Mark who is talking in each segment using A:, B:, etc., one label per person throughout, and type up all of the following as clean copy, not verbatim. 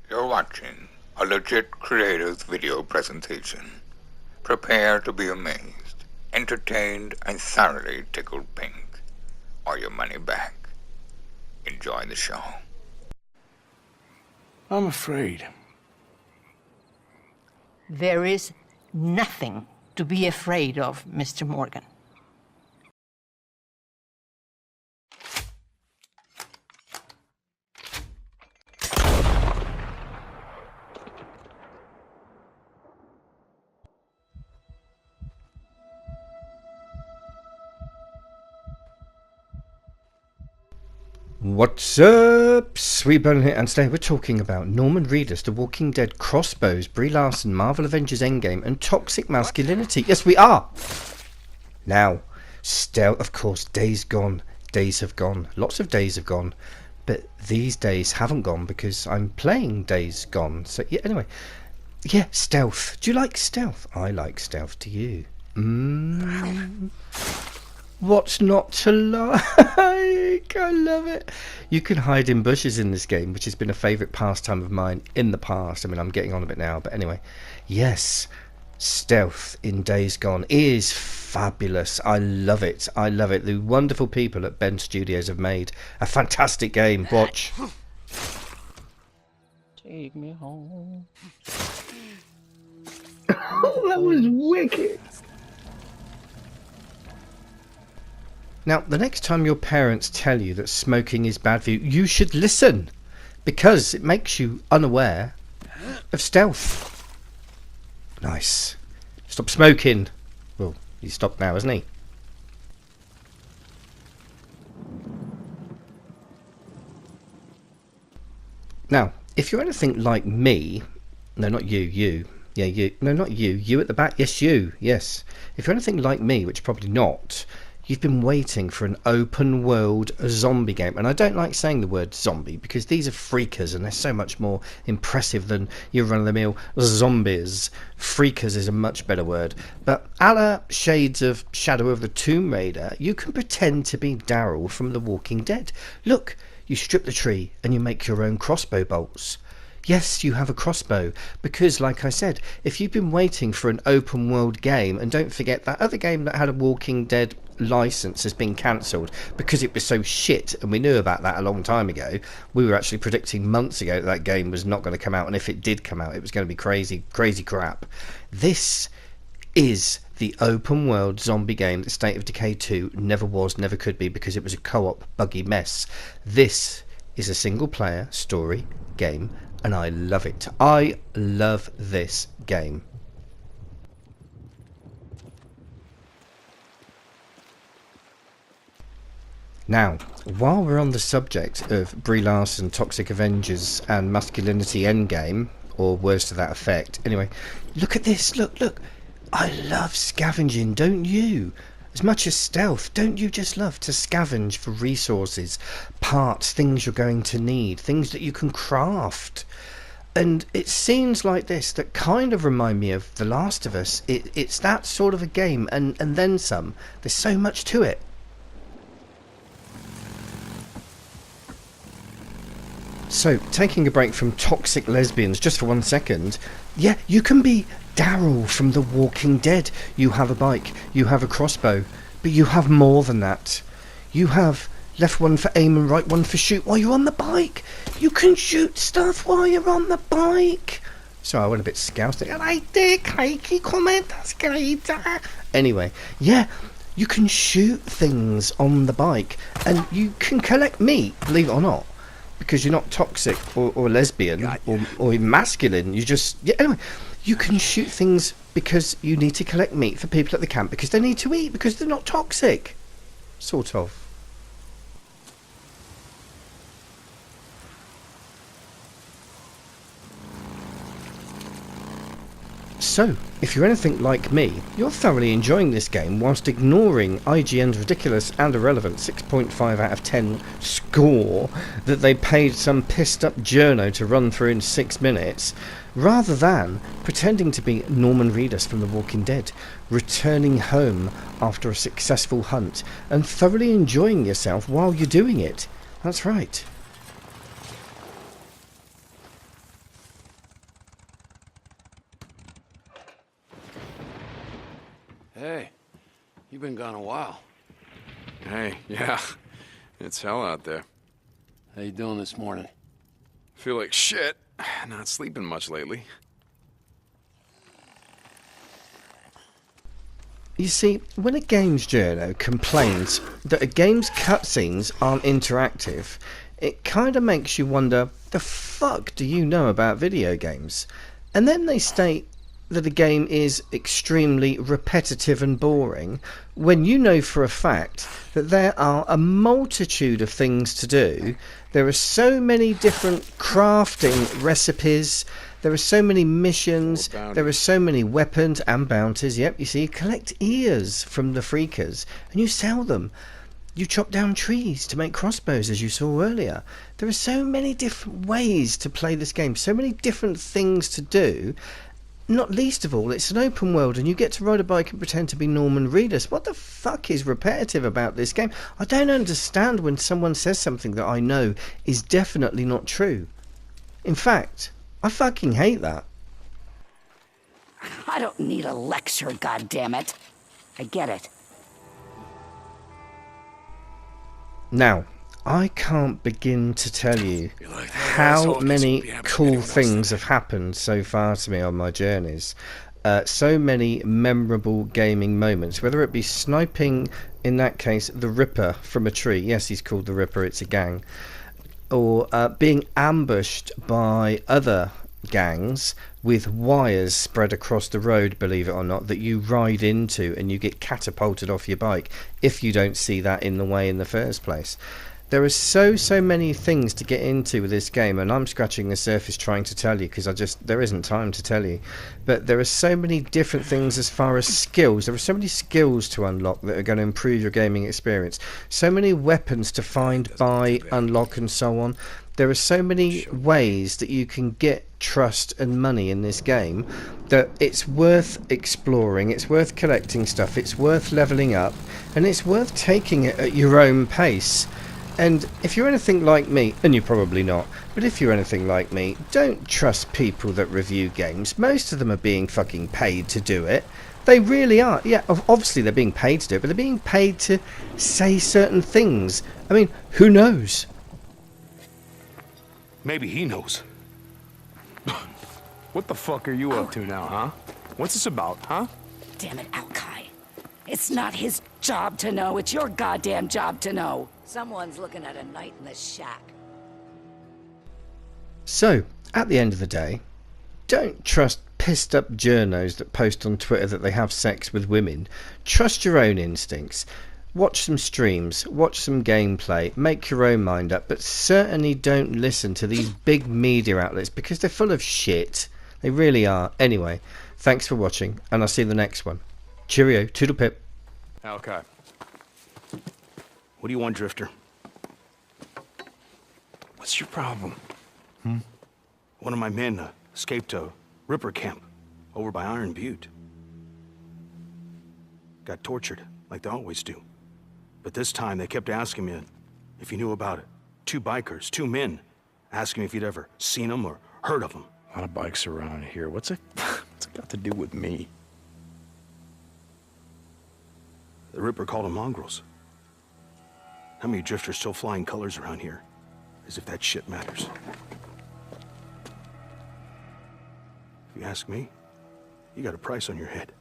A: You're watching a legit creator's video presentation. Prepare to be amazed, entertained, and thoroughly tickled pink, or your money back. Enjoy the show.
B: I'm afraid.
C: There is nothing to be afraid of, Mr. Morgan.
D: What's up? SweetBolin here, and today we're talking about Norman Reedus, The Walking Dead, Crossbows, Brie Larson, Marvel Avengers Endgame, and toxic masculinity. Yes, we are! Now, still, of course, days gone. Days have gone. Lots of days have gone. But these days haven't gone because I'm playing Days Gone. So, yeah, anyway. Yeah, stealth. Do you like stealth? I like stealth. Do you? What's not to like? I love it. You can hide in bushes in this game, which has been a favourite pastime of mine in the past. I mean, I'm getting on a bit now, but anyway. Yes, stealth in Days Gone is fabulous. I love it. I love it. The wonderful people at Ben Studios have made a fantastic game. Watch.
E: Take me home.
B: Oh, that was wicked.
D: Now, the next time your parents tell you that smoking is bad for you, you should listen, because it makes you unaware of stealth. Nice. Stop smoking. Well, he's stopped now, hasn't he? Now, if you're anything like me... No, not you, you. Yeah, you. No, not you. You at the back. Yes, you. Yes. If you're anything like me, which probably not... You've been waiting for an open world zombie game. And I don't like saying the word zombie because these are freakers and they're so much more impressive than your run-of-the-mill zombies. Freakers is a much better word. But a la shades of Shadow of the Tomb Raider, you can pretend to be Daryl from The Walking Dead. Look, you strip the tree and you make your own crossbow bolts. Yes, you have a crossbow, because, like I said, if you've been waiting for an open world game, and don't forget that other game that had a Walking Dead license has been cancelled because it was so shit, and we knew about that a long time ago. We were actually predicting months ago that game was not going to come out, and if it did come out, it was going to be crazy crap. This is the open world zombie game that State of Decay 2 never was, never could be, because it was a co-op buggy mess. This is a single player story game, and I love it. I love this game. Now, while we're on the subject of Brie Larson, Toxic Avengers, and Masculinity Endgame, or words to that effect, anyway, look at this, look. I love scavenging, don't you? As much as stealth, don't you just love to scavenge for resources, parts, things you're going to need, things that you can craft? And it's scenes like this that kind of remind me of The Last of Us. It's that sort of a game, and then some. There's so much to it. So, taking a break from toxic lesbians just for 1 second, yeah, you can be Daryl from The Walking Dead. You have a bike, you have a crossbow, but you have more than that. You have left one for aim and right one for shoot while you're on the bike. You can shoot stuff while you're on the bike. Sorry, I went a bit scoused. Anyway, yeah, you can shoot things on the bike, and you can collect meat, believe it or not. Because you're not toxic or lesbian or masculine. You just... Yeah, anyway, you can shoot things because you need to collect meat for people at the camp because they need to eat because they're not toxic. Sort of. So, if you're anything like me, you're thoroughly enjoying this game whilst ignoring IGN's ridiculous and irrelevant 6.5 out of 10 score that they paid some pissed up journo to run through in 6 minutes, rather than pretending to be Norman Reedus from The Walking Dead, returning home after a successful hunt and thoroughly enjoying yourself while you're doing it. That's right.
F: You've been gone a while.
G: Hey, yeah. It's hell out there.
F: How you doing this morning?
G: Feel like shit. Not sleeping much lately.
D: You see, when a games journo complains that a game's cutscenes aren't interactive, it kind of makes you wonder, the fuck do you know about video games? And then they state that a game is extremely repetitive and boring, when you know for a fact that there are a multitude of things to do. There are so many different crafting recipes, there are so many missions, there are so many weapons and bounties. Yep, you see, you collect ears from the freakers and you sell them. You chop down trees to make crossbows, as you saw earlier. There are so many different ways to play this game, so many different things to do. Not least of all, it's an open world and you get to ride a bike and pretend to be Norman Reedus. What the fuck is repetitive about this game? I don't understand when someone says something that I know is definitely not true. In fact, I fucking hate that.
H: I don't need a lecture, goddammit. I get it.
D: Now, I can't begin to tell you how many cool things have happened so far to me on my journeys. So many memorable gaming moments, whether it be sniping, in that case, the Ripper from a tree. Yes, he's called the Ripper, it's a gang. Or being ambushed by other gangs with wires spread across the road, believe it or not, that you ride into and you get catapulted off your bike if you don't see that in the way in the first place. There are so many things to get into with this game, and I'm scratching the surface trying to tell you because there isn't time to tell you. But there are so many different things as far as skills. There are so many skills to unlock that are going to improve your gaming experience. So many weapons to find, buy, unlock, and so on. There are so many ways that you can get trust and money in this game that it's worth exploring, it's worth collecting stuff, it's worth leveling up, and it's worth taking it at your own pace. And if you're anything like me, and you're probably not, but if you're anything like me, don't trust people that review games. Most of them are being fucking paid to do it. They really are. Yeah, obviously they're being paid to do it, but they're being paid to say certain things. I mean, who knows?
B: Maybe he knows. What the fuck are you up to now, huh? What's this about, huh?
H: Damn it, Alkai. It's not his job to know, it's your goddamn job to know. Someone's looking at a night in the shack.
D: So, at the end of the day, don't trust pissed up journos that post on Twitter that they have sex with women. Trust your own instincts. Watch some streams, watch some gameplay, make your own mind up, but certainly don't listen to these big media outlets because they're full of shit. They really are. Anyway, thanks for watching, and I'll see you in the next one. Cheerio, toodle pip.
B: Okay. What do you want, Drifter? What's your problem? One of my men escaped a Ripper camp over by Iron Butte. Got tortured, like they always do. But this time they kept asking me if you knew about it. Two bikers, two men, asking me if you'd ever seen them or heard of them.
I: A lot of bikes around here. What's it got to do with me?
B: The Ripper called them mongrels. How many drifters still flying colors around here? As if that shit matters. If you ask me, you got a price on your head.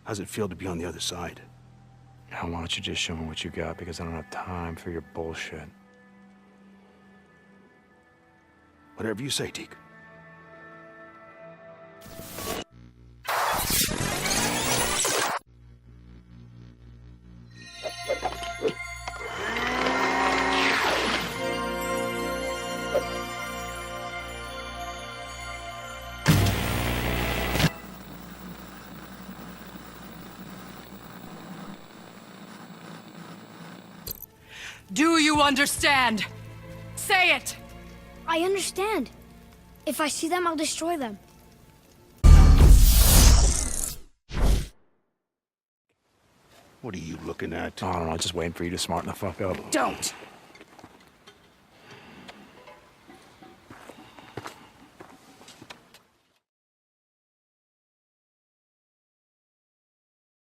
B: How's it feel to be on the other side?
I: Now, why don't you just show me what you got, because I don't have time for your bullshit.
B: Whatever you say, Deke.
J: Do you understand? Say it!
K: I understand. If I see them, I'll destroy them.
B: What are you looking at?
I: I don't know, just waiting for you to smarten the fuck up.
H: Don't!